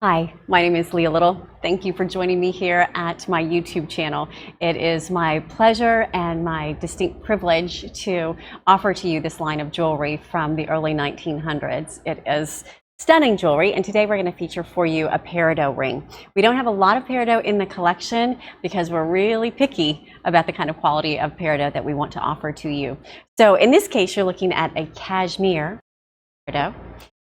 Hi, my name is Leah Little. Thank you for joining me here at my YouTube channel. It is my pleasure and my distinct privilege to offer to you this line of jewelry from the early 1900s. It is stunning jewelry, and today we're going to feature for you a Peridot ring. We don't have a lot of Peridot in the collection because we're really picky about the kind of quality of Peridot that we want to offer to you. So in this case, you're looking at a Kashmir Peridot.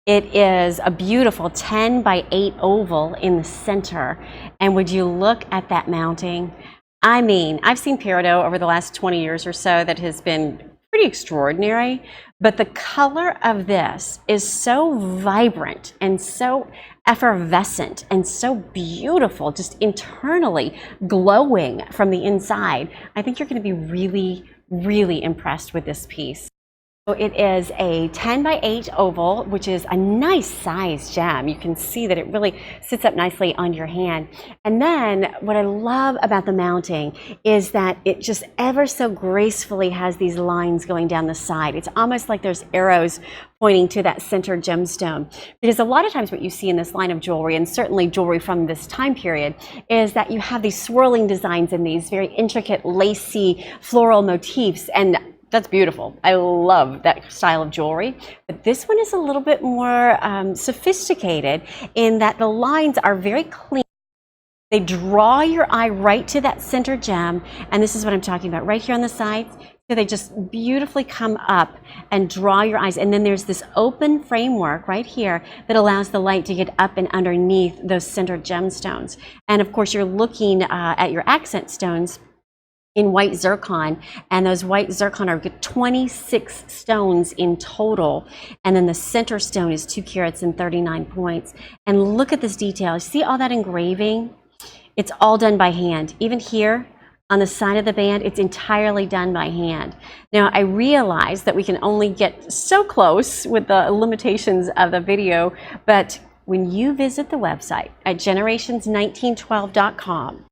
It is a beautiful 10 by 8 oval in the center. And would you look at that mounting? I mean, I've seen Peridot over the last 20 years or so that has been pretty extraordinary, but the color of this is so vibrant and so effervescent and so beautiful, just internally glowing from the inside. I think you're going to be really, really impressed with this piece. So it is a 10 by 8 oval, which is a nice size gem. You can see that it really sits up nicely on your hand. And then what I love about the mounting is that it just ever so gracefully has these lines going down the side. It's almost like there's arrows pointing to that center gemstone. Because a lot of times what you see in this line of jewelry, and certainly jewelry from this time period, is that you have these swirling designs and these very intricate lacy floral motifs, and that's beautiful. I love that style of jewelry, but this one is a little bit more sophisticated in that the lines are very clean. They draw your eye right to that center gem, and this is what I'm talking about right here on the sides. So they just beautifully come up and draw your eyes, and then there's this open framework right here that allows the light to get up and underneath those center gemstones. And of course, you're looking at your accent stones in white zircon, and those white zircon are 26 stones in total, and then the center stone is 2 carats and 39 points. And look at this detail. See all that engraving? It's all done by hand. Even here on the side of the band, it's entirely done by hand. Now, I realize that we can only get so close with the limitations of the video, but when you visit the website at generations1912.com,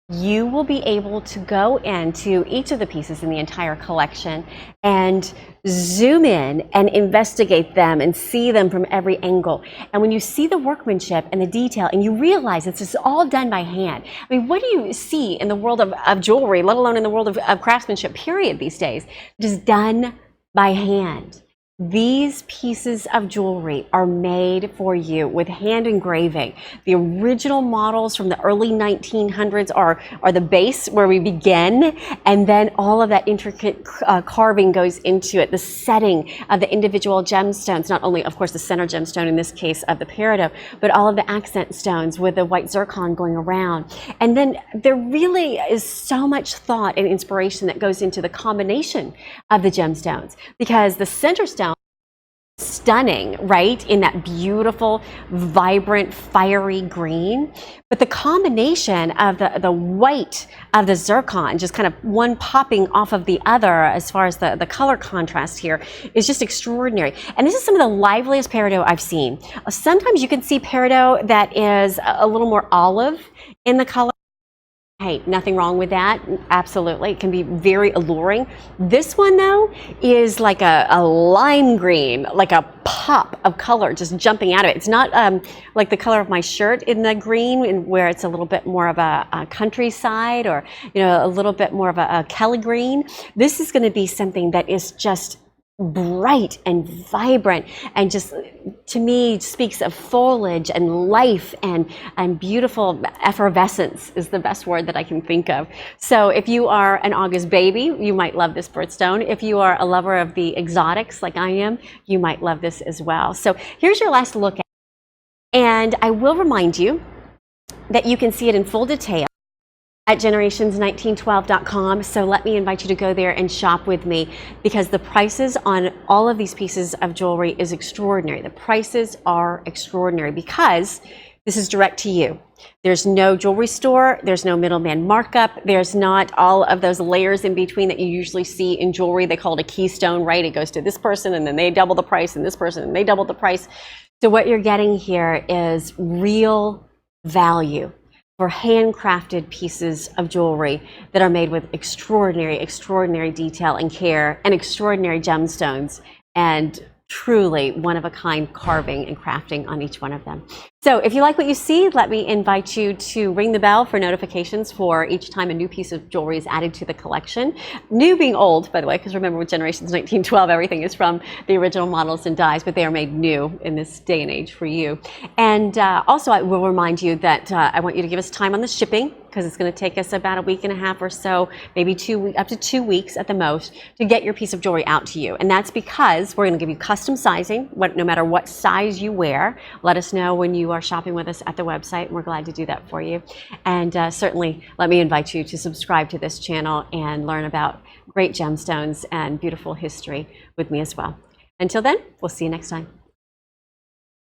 you will be able to go into each of the pieces in the entire collection and zoom in and investigate them and see them from every angle. And when you see the workmanship and the detail and you realize this is all done by hand, I mean, what do you see in the world of jewelry, let alone in the world of craftsmanship, period, these days? It is done by hand. These pieces of jewelry are made for you with hand engraving. The original models from the early 1900s are the base where we begin, and then all of that intricate carving goes into it, the setting of the individual gemstones, not only, of course, the center gemstone in this case of the Peridot, but all of the accent stones with the white zircon going around. And then there really is so much thought and inspiration that goes into the combination of the gemstones, because the center stone, stunning, right, in that beautiful, vibrant, fiery green. But the combination of the white of the zircon, just kind of one popping off of the other as far as the color contrast here, is just extraordinary. And this is some of the liveliest Peridot I've seen. Sometimes you can see Peridot that is a little more olive in the color. Hey, nothing wrong with that. Absolutely. It can be very alluring. This one, though, is like a lime green, like a pop of color just jumping out of it. It's not like the color of my shirt in the green, where it's a little bit more of a countryside, or, you know, a little bit more of a Kelly green. This is going to be something that is just bright and vibrant, and just, to me, speaks of foliage and life and beautiful effervescence is the best word that I can think of. So if you are an August baby, you might love this birthstone. If you are a lover of the exotics like I am, you might love this as well. So here's your last look at it. And I will remind you that you can see it in full detail at generations1912.com. So let me invite you to go there and shop with me, because the prices on all of these pieces of jewelry is extraordinary. The prices are extraordinary because this is direct to you. There's no jewelry store, there's no middleman markup, there's not all of those layers in between that you usually see in jewelry. They call it a keystone, right? It goes to this person and then they double the price, and this person and they double the price. So what you're getting here is real value for handcrafted pieces of jewelry that are made with extraordinary, extraordinary detail and care, and extraordinary gemstones. And truly one-of-a-kind carving and crafting on each one of them. So if you like what you see, let me invite you to ring the bell for notifications for each time a new piece of jewelry is added to the collection. New being old, by the way, because remember with Generations 1912, everything is from the original models and dies, but they are made new in this day and age for you. And also I will remind you that I want you to give us time on the shipping, because it's going to take us about a week and a half or so, maybe up to 2 weeks at the most, to get your piece of jewelry out to you. And that's because we're going to give you custom sizing, no matter what size you wear. Let us know when you are shopping with us at the website, and we're glad to do that for you. And certainly, let me invite you to subscribe to this channel and learn about great gemstones and beautiful history with me as well. Until then, we'll see you next time.